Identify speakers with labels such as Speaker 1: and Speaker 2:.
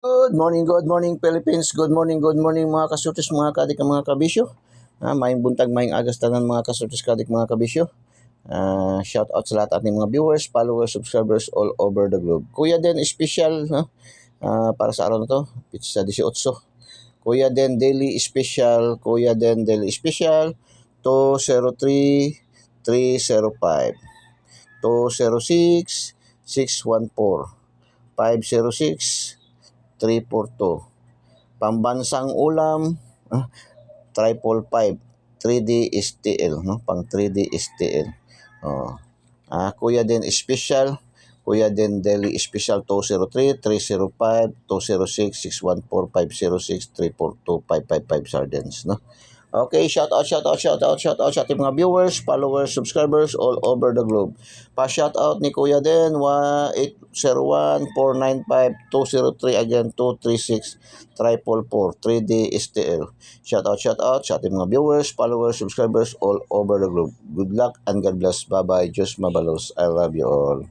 Speaker 1: Good morning Philippines, good morning mga kasutis, mga kadik, mga kabisyo. Maayong buntag, maayong agas tanan mga kasutis, kadik, mga kabisyo. Shout out sa lahat ating mga viewers, followers, subscribers all over the globe. Kuya Den special para sa araw na to, pizza 18. Kuya Den Daily Special, Kuya Den Daily Special 203 305 206 614 506 342. Pambansang ulam, triple five, 3D STL, no? Pang 3D STL. Oh. Kuya din special, Kuya din Deli special 203-305-206-614-506-342-555 sardines, no? Okay, shout out sa ating mga viewers, followers, subscribers all over the globe. Pa-shout out ni Kuya Den, 801-495-203, again, 236-444, 3D STL. Shout out sa ating mga viewers, followers, subscribers all over the globe. Good luck and God bless. Bye-bye. Diyos mabalos. I love you all.